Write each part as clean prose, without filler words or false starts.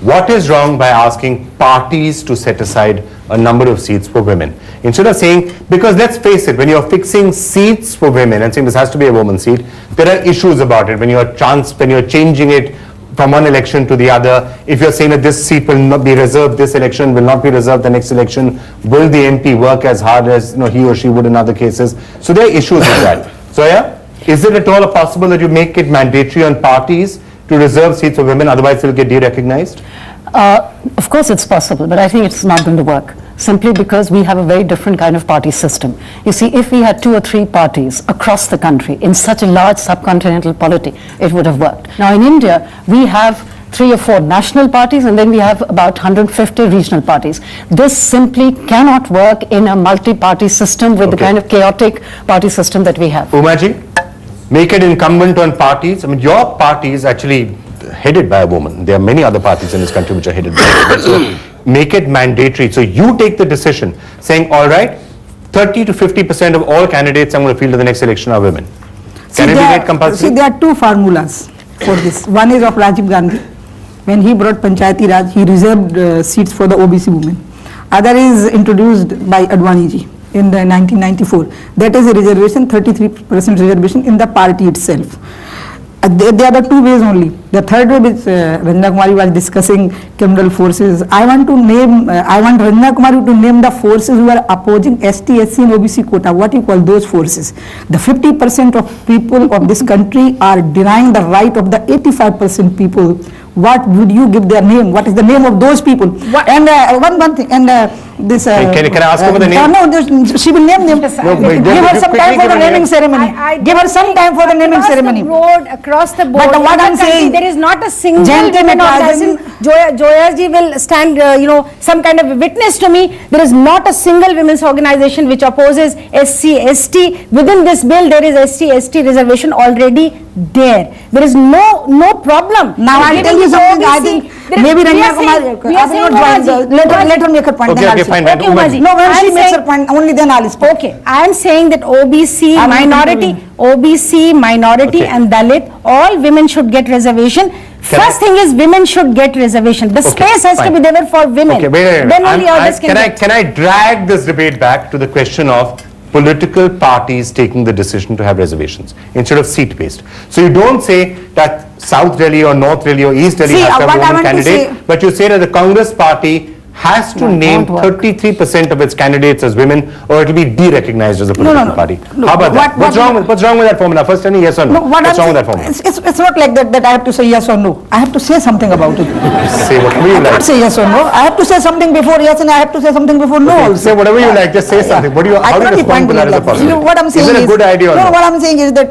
what is wrong by asking parties to set aside a number of seats for women? Instead of saying, because let's face it, when you're fixing seats for women and saying this has to be a woman's seat, there are issues about it. When you're changing it from one election to the other, if you're saying that this seat will not be reserved, this election will not be reserved the next election, will the MP work as hard as he or she would in other cases? So there are issues with that. So yeah, is it at all possible that you make it mandatory on parties to reserve seats for women, otherwise they'll get de-recognized? Of course it's possible, but I think it's not going to work, simply because we have a very different kind of party system. You see, if we had 2 or 3 parties across the country in such a large subcontinental polity, it would have worked. Now in India, we have 3 or 4 national parties, and then we have about 150 regional parties. This simply cannot work in a multi-party system with the kind of chaotic party system that we have. Umaji, make it incumbent on parties. I mean, your party is actually headed by a woman. There are many other parties in this country which are headed by women. So make it mandatory. So you take the decision saying, all right, 30 to 50% of all candidates I'm going to field in the next election are women. Can it be made compulsory? See, there are 2 formulas for this. One is of Rajiv Gandhi. When he brought Panchayati Raj, he reserved seats for the OBC women. Other is introduced by Advani ji in the 1994. That is a reservation, 33% reservation in the party itself. There are the 2 ways only. The third way, which Ranjana Kumari was discussing, criminal forces. I want Ranjana Kumari to name the forces who are opposing ST, SC and OBC quota. What you call those forces? The 50% of people of this country are denying the right of the 85% people. What would you give their name? What is the name of those people? What? And one thing, and this... can I ask her for the name? No, she will name them. Give her some time for the naming ceremony. Give her some time for the naming ceremony. Across the board, but what I'm saying, there is not a single women organization. Joya ji will stand, some kind of witness to me. There is not a single women's organization which opposes SC, ST. Within this bill, there is SC, ST reservation already there. There is no problem. Now I'll tell you something. I think maybe Ranjana Kumari, I will not join. Let her make her point. Okay, fine. Okay, Umaji. No, when she makes her point, only then I'll speak. Okay, I am saying that OBC minority and Dalit, all women should get reservation. First thing is women should get reservation. The space has to be there for women. Okay, wait. Then only others can get. Can I drag this debate back to the question of political parties taking the decision to have reservations instead of seat-based? So you don't say that South Delhi or North Delhi or East Delhi has to have a woman candidate, but you say that the Congress party has to name 33% of its candidates as women, or it will be de-recognized as a political party. How about that? What's wrong with that formula? First, tell me yes or no. What's wrong with that formula? It's not like that I have to say yes or no. I have to say something about it. Say whatever you like. I have to say yes or no. I have to say something before yes and I have to say something before no. Okay, say whatever you like. Just say something. How do you respond to that as a possibility? What I'm saying is it a good idea or no? No, what I'm saying is that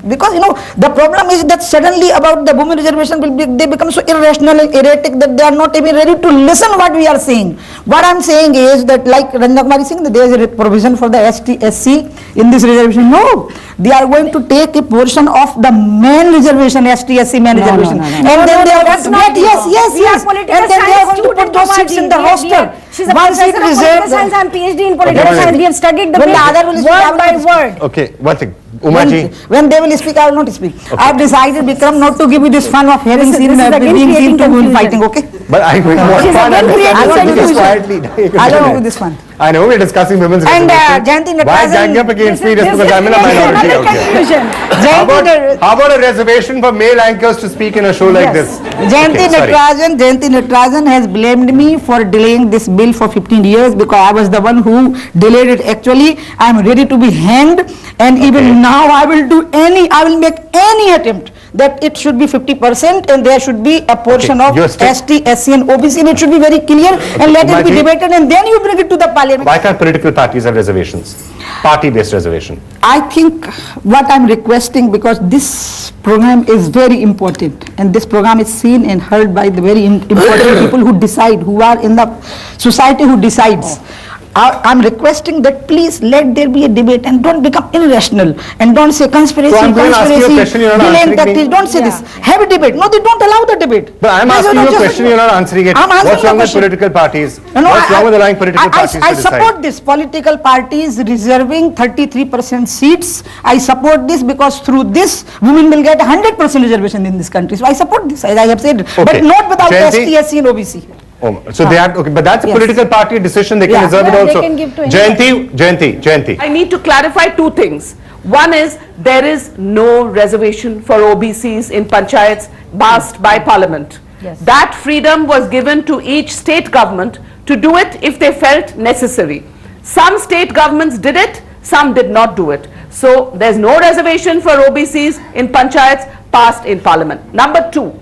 because the problem is that suddenly about the women reservation they become so irrational and erratic that they are not even ready to listen what we are saying. What I'm saying is that, like Ranjana Kumari saying, that there is a provision for the ST, SC in this reservation. No, they are going to take a portion of the main reservation, ST, SC main reservation, and then they are going to get yes, and then they are going to put those seats in the roster. She's a professor of political science and PhD in political science. We have studied the bill word by word. Okay, one thing. Umaji. When they will speak, I will not speak. Okay. I have decided, Vikram, not to give you this fun of hearing scene being seen to win fighting, okay? But I want I don't know this one. I know we're discussing women's and Jayanti Natarajan. Why gang up against me just because I'm in a minority? How about a reservation for male anchors to speak in a show like this? Jayanti Natarajan has blamed me for delaying this bill for 15 years because I was the one who delayed it. Actually, I am ready to be hanged, and even now I will make any attempt that it should be 50% and there should be a portion of ST, SC and OBC, and it should be very clear and let it be debated and then you bring it to the parliament. Why can't political parties have reservations? Party-based reservation. I think what I'm requesting, because this program is very important and this program is seen and heard by the very important people who decide, who are in the society who decides. I'm requesting that please let there be a debate and don't become irrational and don't say conspiracy, So I'm going to ask you a question, you're not delaying answering me. tactics, don't say this. Have a debate. No, they don't allow the debate. But I'm There's asking no you a just- question, you're not answering it. I'm answering What's wrong the with question. political parties? No, no, What's wrong with allowing political parties to I decide? support this. Political parties reserving 33% seats. I support this because through this, women will get 100% reservation in this country. So I support this, as I have said, Okay. but not without Jayanti? ST, SC and OBC. Oh, so they have, okay, but that's a Yes. political party decision, they can Yeah. reserve it Yeah, they also. can give to anyone. Jayanti. I need to clarify two things. One is there is no reservation for OBCs in panchayats passed by parliament. Yes. That freedom was given to each state government to do it if they felt necessary. Some state governments did it, some did not do it. So there's no reservation for OBCs in panchayats passed in parliament. Number two,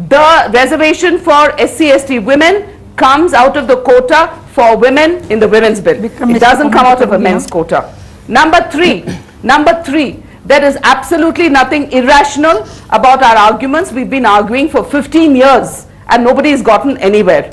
the reservation for SC/ST women comes out of the quota for women in the women's bill. It doesn't come out of a men's quota. Number three, there is absolutely nothing irrational about our arguments. We've been arguing for 15 years and nobody has gotten anywhere.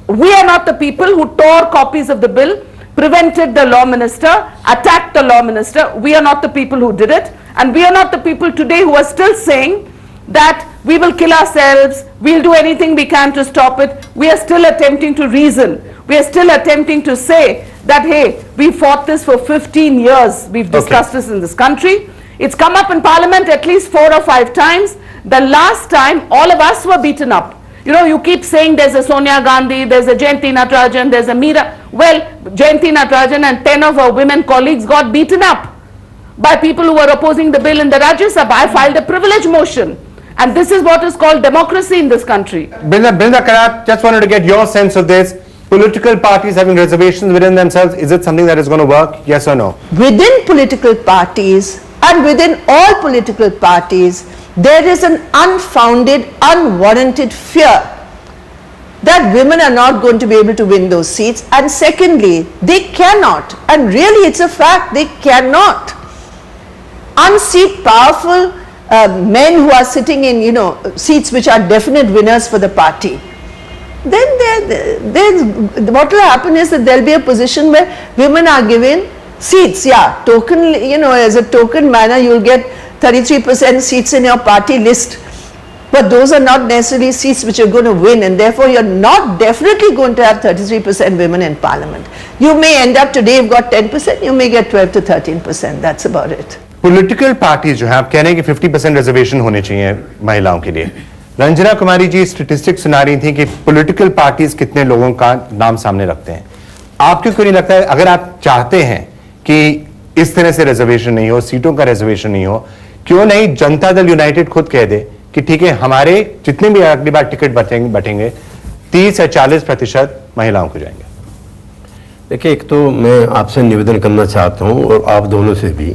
We are not the people who tore copies of the bill, prevented the law minister, attacked the law minister. We are not the people who did it, and we are not the people today who are still saying that we will kill ourselves, we'll do anything we can to stop it. We are still attempting to reason. We are still attempting to say that, hey, we fought this for 15 years. We've discussed this in this country. It's come up in parliament at least 4 or 5 times. The last time, all of us were beaten up. You know, you keep saying there's a Sonia Gandhi, there's a Jayanti Natarajan, there's a Meera. Well, Jayanti Natarajan and 10 of her women colleagues got beaten up by people who were opposing the bill in the Rajya Sabha. I filed a privilege motion. And this is what is called democracy in this country. Brinda Karat, just wanted to get your sense of this. Political parties having reservations within themselves, is it something that is going to work? Yes or no? Within political parties and within all political parties, there is an unfounded, unwarranted fear that women are not going to be able to win those seats. And secondly, they cannot, and really it's a fact, they cannot unseat powerful men who are sitting in, seats which are definite winners for the party. Then what will happen is that there will be a position where women are given seats, token, as a token manner you will get 33% seats in your party list, but those are not necessarily seats which you're going to win, and therefore you're not definitely going to have 33% women in parliament. You may end up today, you've got 10%, you may get 12 to 13%, that's about it. Political parties जो हैं आप कह रहे हैं कि 50% reservation होने चाहिए महिलाओं के लिए. रंजना कुमारी जी स्टैटिस्टिक्स सुना रही थी कि पॉलिटिकल पार्टीज कितने लोगों का नाम सामने रखते हैं. आपको क्यों नहीं लगता है अगर आप चाहते हैं कि इस तरह से रिजर्वेशन नहीं हो, सीटों का रिजर्वेशन नहीं हो, क्यों नहीं जनता दल यूनाइटेड खुद कह दे कि ठीक है हमारे जितने भी अगली बार टिकट बटेंगे 30 या 40% महिलाओं को जाएंगे. देखिए, एक तो मैं आपसे निवेदन करना चाहता हूं और आप दोनों से भी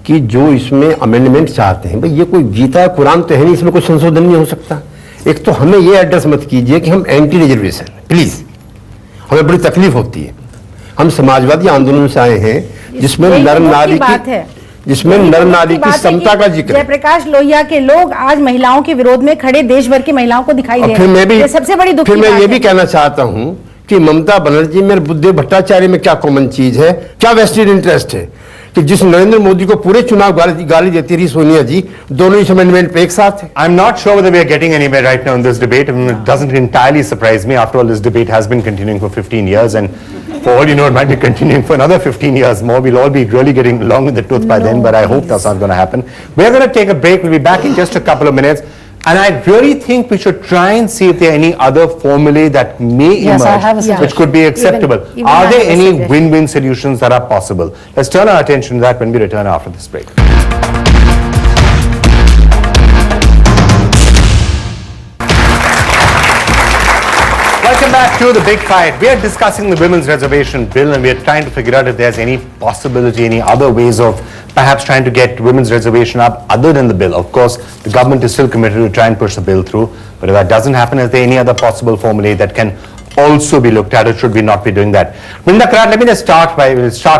कि जो इसमें अमेंडमेंट चाहते हैं, भाई ये कोई गीता कुरान तो है नहीं, इसमें कोई संशोधन नहीं हो सकता. एक तो हमें ये एड्रेस मत कीजिए कि हम एंटी रिजर्वेशन, प्लीज. हमें बड़ी तकलीफ होती है. हम समाजवादी आंदोलन से आए हैं जिसमें नर नारी की समता का जिक्र है. जयप्रकाश लोहिया के लोग आज महिलाओं के विरोध में खड़े देश भर की महिलाओं को दिखाई दे फिर रहे मैं हैं. भी ये सबसे बड़ी दुख की फिर मैं बात ये है. भी कहना चाहता हूं कि ममता बनर्जी में बुद्धदेव भट्टाचार्य में क्या कॉमन चीज है, क्या वेस्टेड इंटरेस्ट है कि जिस नरेंद्र मोदी को पूरे चुनाव गाली देती रही सोनिया जी, दोनों इस अमेंडमेंट पे एक साथ है. I'm not sure whether we are getting anywhere right now in this debate. I mean, it doesn't entirely surprise me. After all, this debate has been continuing for 15 years, and for all you know, it might be continuing for another 15 years more. We'll all be really getting along with the tooth by then, but I hope that's not going to happen. We're going to take a break. We'll be back in just a couple of minutes. And I really think we should try and see if there are any other formulae that may Yes, I emerge have a suggestion. which could be acceptable. Even Are I there have a any suggestion. win-win solutions that are possible? Let's turn our attention to that when we return after this break. Welcome back to the big fight. We are discussing the women's reservation bill, and we are trying to figure out if there's any possibility, any other ways of perhaps trying to get women's reservation up other than the bill. Of course, the government is still committed to try and push the bill through, but if that doesn't happen, is there any other possible formulae that can also be looked at, or should we not be doing that? Brinda Karat, let me just start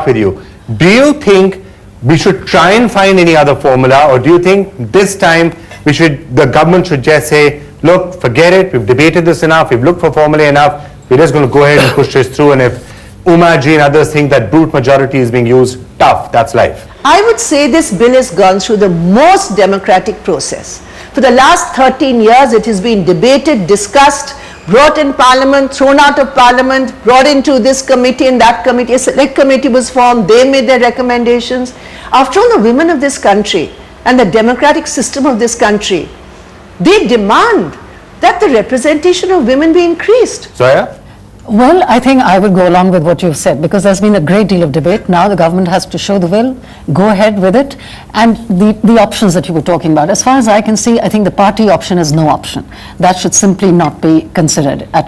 with you. Do you think we should try and find any other formula, or do you think this time the government should just say, look, forget it, we've debated this enough, we've looked for formula enough, we're just going to go ahead and push this through, and if Umaji and others think that brute majority is being used, tough, that's life. I would say this bill has gone through the most democratic process. For the last 13 years, it has been debated, discussed, brought in Parliament, thrown out of Parliament, brought into this committee and that committee. A select committee was formed, they made their recommendations. After all, the women of this country and the democratic system of this country, they demand that the representation of women be increased. Zoya? Well, I think I would go along with what you've said, because there's been a great deal of debate. Now the government has to show the will, go ahead with it, and the options that you were talking about. As far as I can see, I think the party option is no option. That should simply not be considered at